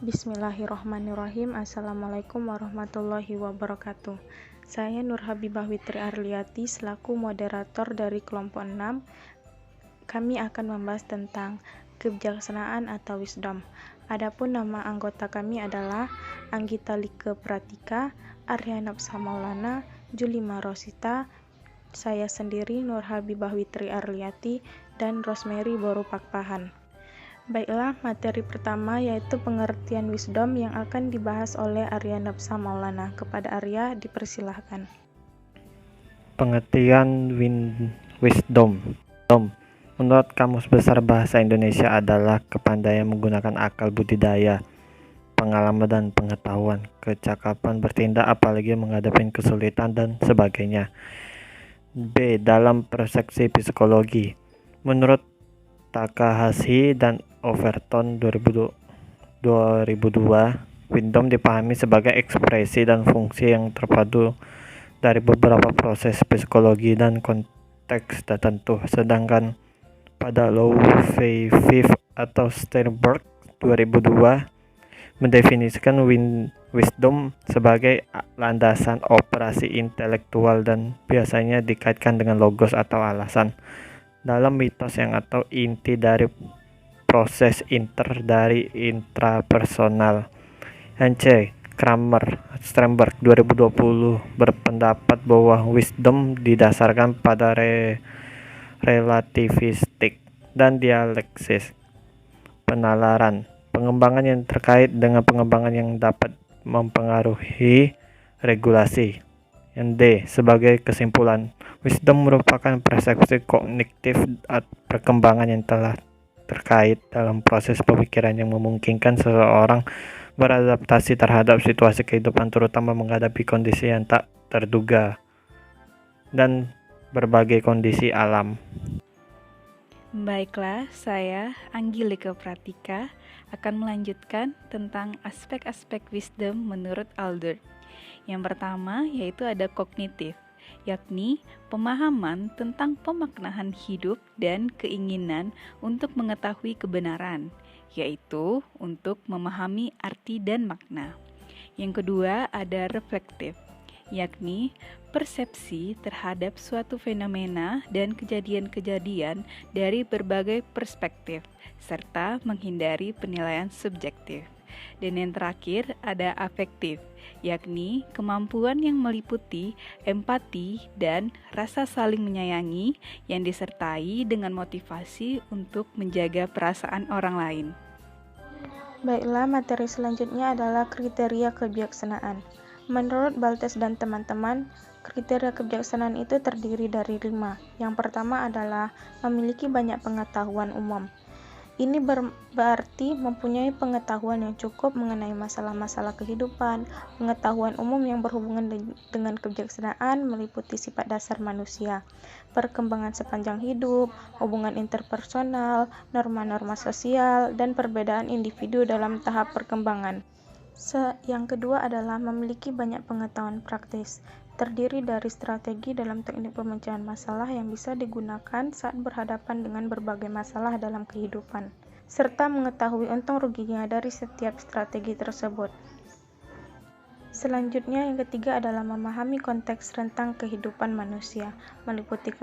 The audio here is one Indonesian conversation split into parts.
Bismillahirrahmanirrahim. Assalamualaikum warahmatullahi wabarakatuh. Saya Nur Habibah Witri Arliati selaku moderator dari kelompok 6. Kami akan membahas tentang kebijaksanaan atau wisdom. Adapun nama anggota kami adalah Anggita Like Pratika, Aryana Maulana, Julima Rosita, saya sendiri Nur Habibah Witri Arliati, dan Rosemary Boru Pakpahan. Baiklah, materi pertama yaitu pengertian wisdom yang akan dibahas oleh Aryana Maulana. Kepada Arya, dipersilahkan. Pengertian wisdom. Menurut Kamus Besar Bahasa Indonesia adalah kepandaian menggunakan akal budidaya, pengalaman dan pengetahuan, kecakapan bertindak apalagi menghadapi kesulitan dan sebagainya. B. Dalam persepsi psikologi. Menurut Takahashi dan Overton 2002, wisdom dipahami sebagai ekspresi dan fungsi yang terpadu dari beberapa proses psikologi dan konteks tertentu. Sedangkan pada Loewe atau Sternberg 2002 mendefinisikan wisdom sebagai landasan operasi intelektual dan biasanya dikaitkan dengan logos atau alasan dalam mitos yang atau inti dari proses dari intrapersonal. C. Kramer Sternberg 2020 berpendapat bahwa wisdom didasarkan pada relativistik dan dialeksis penalaran, pengembangan yang terkait dengan pengembangan yang dapat mempengaruhi regulasi. D. Sebagai kesimpulan, wisdom merupakan persepsi kognitif atau perkembangan yang telah terkait dalam proses pemikiran yang memungkinkan seseorang beradaptasi terhadap situasi kehidupan, terutama menghadapi kondisi yang tak terduga dan berbagai kondisi alam. Baiklah, saya Anggi Like Pratika akan melanjutkan tentang aspek-aspek wisdom menurut Adler. Yang pertama yaitu ada kognitif, yakni pemahaman tentang pemaknaan hidup dan keinginan untuk mengetahui kebenaran, yaitu untuk memahami arti dan makna. Yang kedua ada reflektif, yakni persepsi terhadap suatu fenomena dan kejadian-kejadian dari berbagai perspektif, serta menghindari penilaian subjektif. Dan yang terakhir ada afektif, yakni kemampuan yang meliputi empati dan rasa saling menyayangi yang disertai dengan motivasi untuk menjaga perasaan orang lain. Baiklah, materi selanjutnya adalah kriteria kebijaksanaan. Menurut Baltes dan teman-teman, kriteria kebijaksanaan itu terdiri dari 5. Yang pertama adalah memiliki banyak pengetahuan umum. Ini berarti mempunyai pengetahuan yang cukup mengenai masalah-masalah kehidupan. Pengetahuan umum yang berhubungan dengan kebijaksanaan meliputi sifat dasar manusia, perkembangan sepanjang hidup, hubungan interpersonal, norma-norma sosial, dan perbedaan individu dalam tahap perkembangan. Yang kedua adalah memiliki banyak pengetahuan praktis, terdiri dari strategi dalam teknik pemecahan masalah yang bisa digunakan saat berhadapan dengan berbagai masalah dalam kehidupan, serta mengetahui untung ruginya dari setiap strategi tersebut. Selanjutnya, yang ketiga adalah memahami konteks tentang kehidupan manusia, meliputi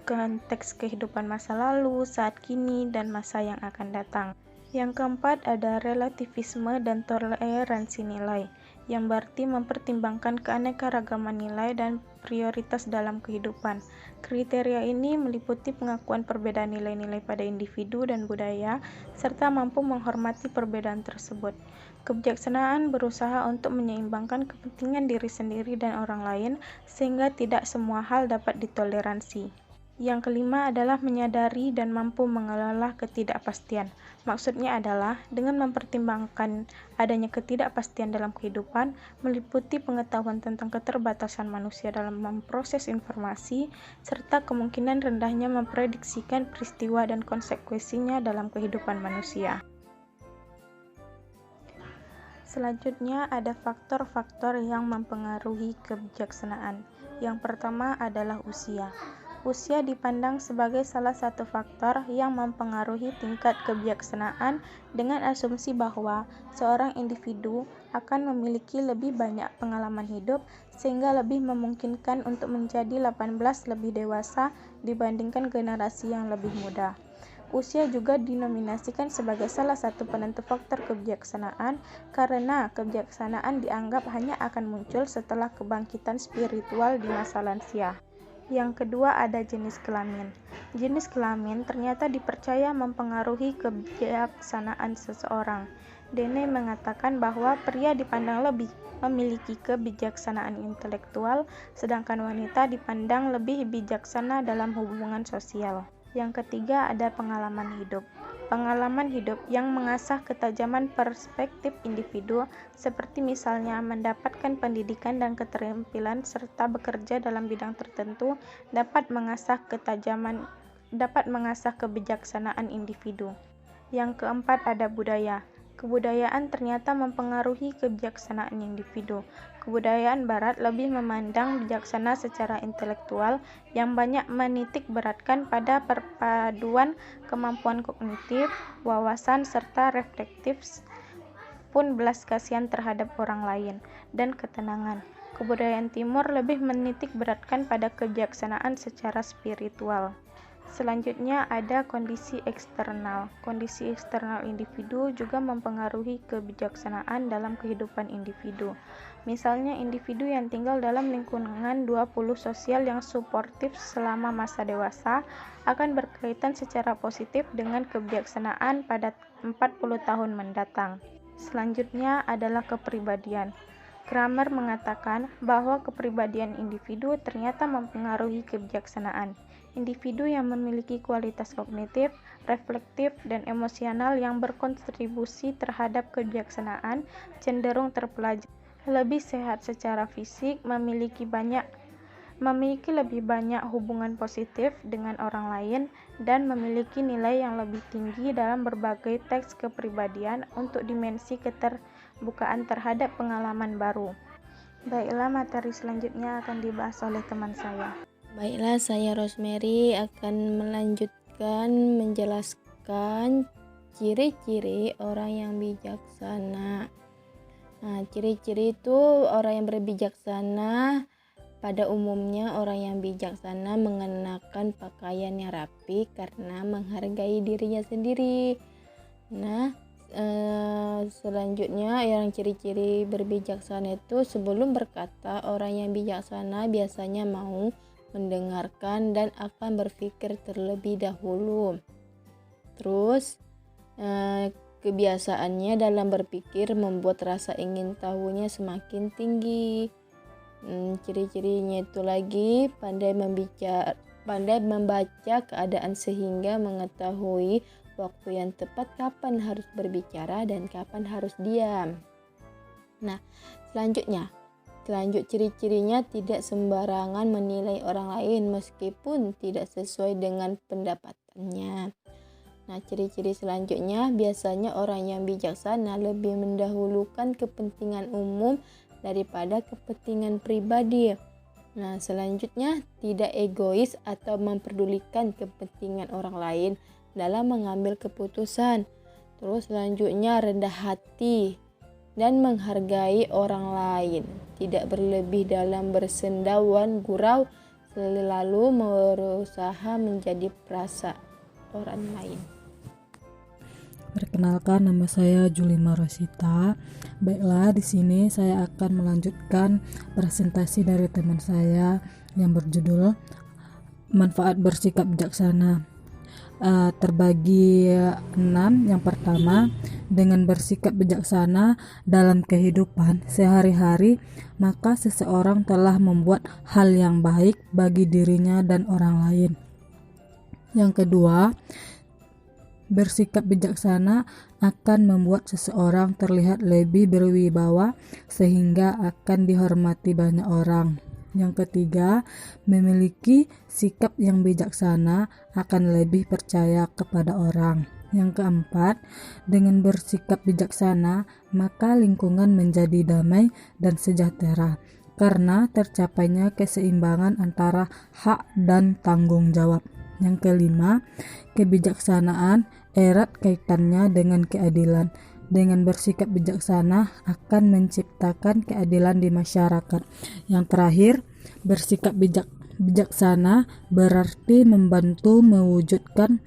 konteks kehidupan masa lalu, saat kini, dan masa yang akan datang. Yang keempat ada relativisme dan toleransi nilai, yang berarti mempertimbangkan keanekaragaman nilai dan prioritas dalam kehidupan. Kriteria ini meliputi pengakuan perbedaan nilai-nilai pada individu dan budaya, serta mampu menghormati perbedaan tersebut. Kebijaksanaan berusaha untuk menyeimbangkan kepentingan diri sendiri dan orang lain, sehingga tidak semua hal dapat ditoleransi. Yang kelima adalah menyadari dan mampu mengelola ketidakpastian. Maksudnya adalah dengan mempertimbangkan adanya ketidakpastian dalam kehidupan, meliputi pengetahuan tentang keterbatasan manusia dalam memproses informasi, serta kemungkinan rendahnya memprediksikan peristiwa dan konsekuensinya dalam kehidupan manusia. Selanjutnya ada faktor-faktor yang mempengaruhi kebijaksanaan. Yang pertama adalah usia. Usia dipandang sebagai salah satu faktor yang mempengaruhi tingkat kebijaksanaan dengan asumsi bahwa seorang individu akan memiliki lebih banyak pengalaman hidup sehingga lebih memungkinkan untuk menjadi 18 lebih dewasa dibandingkan generasi yang lebih muda. Usia juga dinominasikan sebagai salah satu penentu faktor kebijaksanaan karena kebijaksanaan dianggap hanya akan muncul setelah kebangkitan spiritual di masa lansia. Yang kedua ada jenis kelamin. Jenis kelamin ternyata dipercaya mempengaruhi kebijaksanaan seseorang. Dene mengatakan bahwa pria dipandang lebih memiliki kebijaksanaan intelektual, sedangkan wanita dipandang lebih bijaksana dalam hubungan sosial. Yang ketiga ada pengalaman hidup. Pengalaman hidup yang mengasah ketajaman perspektif individu, seperti misalnya mendapatkan pendidikan dan keterampilan serta bekerja dalam bidang tertentu, dapat mengasah kebijaksanaan individu. Yang keempat ada budaya. Kebudayaan ternyata mempengaruhi kebijaksanaan individu. Kebudayaan barat lebih memandang bijaksana secara intelektual yang banyak menitik beratkan pada perpaduan kemampuan kognitif, wawasan, serta reflektif pun belas kasihan terhadap orang lain, dan ketenangan. Kebudayaan timur lebih menitik beratkan pada kebijaksanaan secara spiritual. Selanjutnya ada kondisi eksternal. Kondisi eksternal individu juga mempengaruhi kebijaksanaan dalam kehidupan individu. Misalnya individu yang tinggal dalam lingkungan 20 sosial yang suportif selama masa dewasa akan berkaitan secara positif dengan kebijaksanaan pada 40 tahun mendatang. Selanjutnya adalah kepribadian. Kramer mengatakan bahwa kepribadian individu ternyata mempengaruhi kebijaksanaan. Individu yang memiliki kualitas kognitif, reflektif, dan emosional yang berkontribusi terhadap kebijaksanaan cenderung terpelajar, lebih sehat secara fisik, memiliki lebih banyak hubungan positif dengan orang lain, dan memiliki nilai yang lebih tinggi dalam berbagai teks kepribadian untuk dimensi keterbukaan terhadap pengalaman baru. Baiklah, materi selanjutnya akan dibahas oleh teman saya. Baiklah, saya Rosemary akan melanjutkan menjelaskan ciri-ciri orang yang bijaksana. Nah, ciri-ciri itu orang yang berbijaksana. Pada umumnya orang yang bijaksana mengenakan pakaian yang rapi karena menghargai dirinya sendiri. Nah, selanjutnya yang ciri-ciri berbijaksana itu, sebelum berkata orang yang bijaksana biasanya mau mendengarkan dan akan berpikir terlebih dahulu. Terus kebiasaannya dalam berpikir membuat rasa ingin tahunya semakin tinggi. Ciri-cirinya itu lagi pandai membaca keadaan sehingga mengetahui waktu yang tepat kapan harus berbicara dan kapan harus diam. Nah, selanjut ciri-cirinya tidak sembarangan menilai orang lain meskipun tidak sesuai dengan pendapatannya. Nah, ciri-ciri selanjutnya, biasanya orang yang bijaksana lebih mendahulukan kepentingan umum daripada kepentingan pribadi. Nah, selanjutnya tidak egois atau memperdulikan kepentingan orang lain dalam mengambil keputusan. Terus selanjutnya rendah hati dan menghargai orang lain, tidak berlebih dalam bersendawan gurau, selalu berusaha menjadi perasa orang lain. Perkenalkan, nama saya Julima Rosita. Baiklah, di sini saya akan melanjutkan presentasi dari teman saya yang berjudul Manfaat Bersikap Bijaksana. Terbagi 6. Yang pertama, dengan bersikap bijaksana dalam kehidupan sehari-hari, maka seseorang telah membuat hal yang baik bagi dirinya dan orang lain. Yang kedua, bersikap bijaksana akan membuat seseorang terlihat lebih berwibawa sehingga akan dihormati banyak orang. Yang ketiga, memiliki sikap yang bijaksana akan lebih percaya kepada orang. Yang keempat, dengan bersikap bijaksana, maka lingkungan menjadi damai dan sejahtera. karena tercapainya keseimbangan antara hak dan tanggung jawab. Yang kelima, kebijaksanaan erat kaitannya dengan keadilan. Dengan bersikap bijaksana akan menciptakan keadilan di masyarakat. Yang terakhir, bersikap bijaksana berarti membantu mewujudkan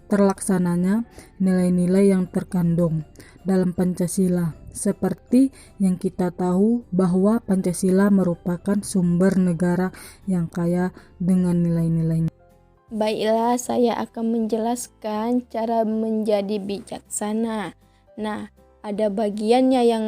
terlaksananya nilai-nilai yang terkandung dalam Pancasila. Seperti yang kita tahu bahwa Pancasila merupakan sumber negara yang kaya dengan nilai-nilainya. Baiklah, saya akan menjelaskan cara menjadi bijaksana. Nah, ada bagiannya. Yang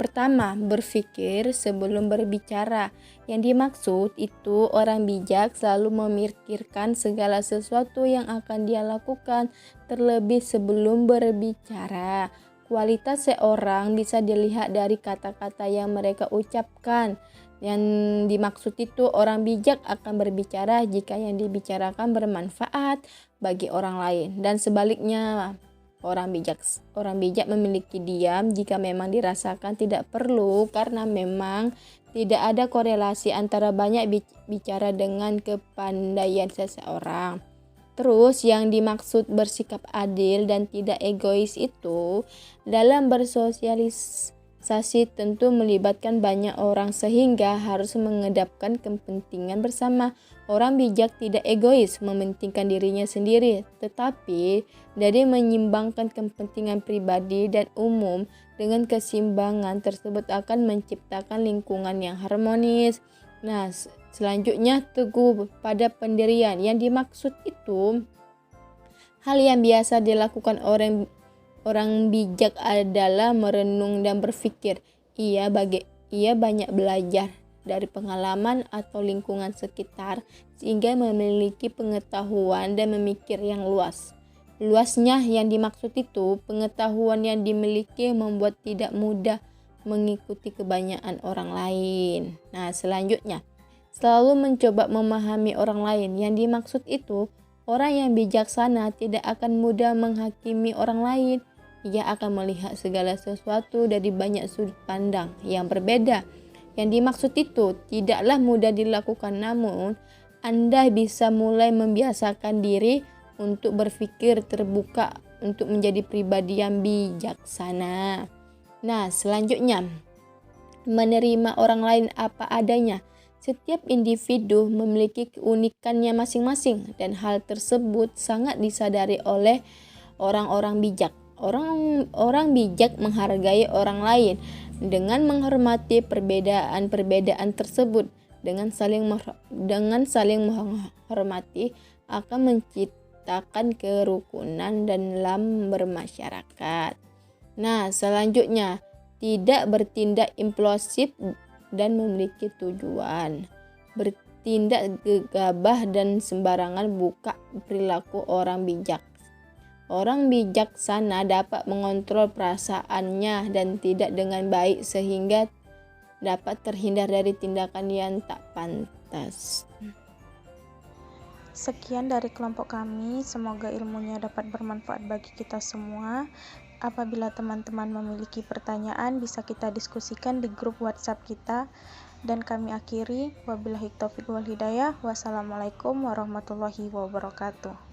pertama, berpikir sebelum berbicara. Yang dimaksud itu orang bijak selalu memikirkan segala sesuatu yang akan dia lakukan terlebih sebelum berbicara. Kualitas seorang bisa dilihat dari kata-kata yang mereka ucapkan. Yang dimaksud itu orang bijak akan berbicara jika yang dibicarakan bermanfaat bagi orang lain, dan sebaliknya orang bijak memiliki diam jika memang dirasakan tidak perlu, karena memang tidak ada korelasi antara banyak bicara dengan kepandaian seseorang. Terus yang dimaksud bersikap adil dan tidak egois itu dalam bersosialisasi tentu melibatkan banyak orang sehingga harus mengedepankan kepentingan bersama. Orang bijak tidak egois mementingkan dirinya sendiri, tetapi dari menyimbangkan kepentingan pribadi dan umum. Dengan keseimbangan tersebut akan menciptakan lingkungan yang harmonis. Nah, selanjutnya teguh pada pendirian. Yang dimaksud itu hal yang biasa dilakukan orang bijak adalah merenung dan berpikir. Ia banyak belajar dari pengalaman atau lingkungan sekitar sehingga memiliki pengetahuan dan memikir yang luas. Luasnya yang dimaksud itu pengetahuan yang dimiliki membuat tidak mudah mengikuti kebanyakan orang lain. Nah, selanjutnya selalu mencoba memahami orang lain. Yang dimaksud itu orang yang bijaksana tidak akan mudah menghakimi orang lain. Ia akan melihat segala sesuatu dari banyak sudut pandang yang berbeda. Yang dimaksud itu tidaklah mudah dilakukan, namun Anda bisa mulai membiasakan diri untuk berpikir terbuka untuk menjadi pribadi yang bijaksana. Nah, selanjutnya menerima orang lain apa adanya. Setiap individu memiliki keunikannya masing-masing dan hal tersebut sangat disadari oleh orang-orang bijak. Orang bijak menghargai orang lain dengan menghormati perbedaan-perbedaan tersebut. Dengan saling menghormati akan menciptakan kerukunan dalam bermasyarakat. Nah, selanjutnya tidak bertindak impulsif dan memiliki tujuan. Bertindak gegabah dan sembarangan bukan perilaku orang bijak. Orang bijaksana dapat mengontrol perasaannya dan tidak dengan baik sehingga dapat terhindar dari tindakan yang tak pantas. Sekian dari kelompok kami, semoga ilmunya dapat bermanfaat bagi kita semua. Apabila teman-teman memiliki pertanyaan, bisa kita diskusikan di grup WhatsApp kita. Dan kami akhiri, wabillahi taufiq wal hidayah. Wassalamualaikum warahmatullahi wabarakatuh.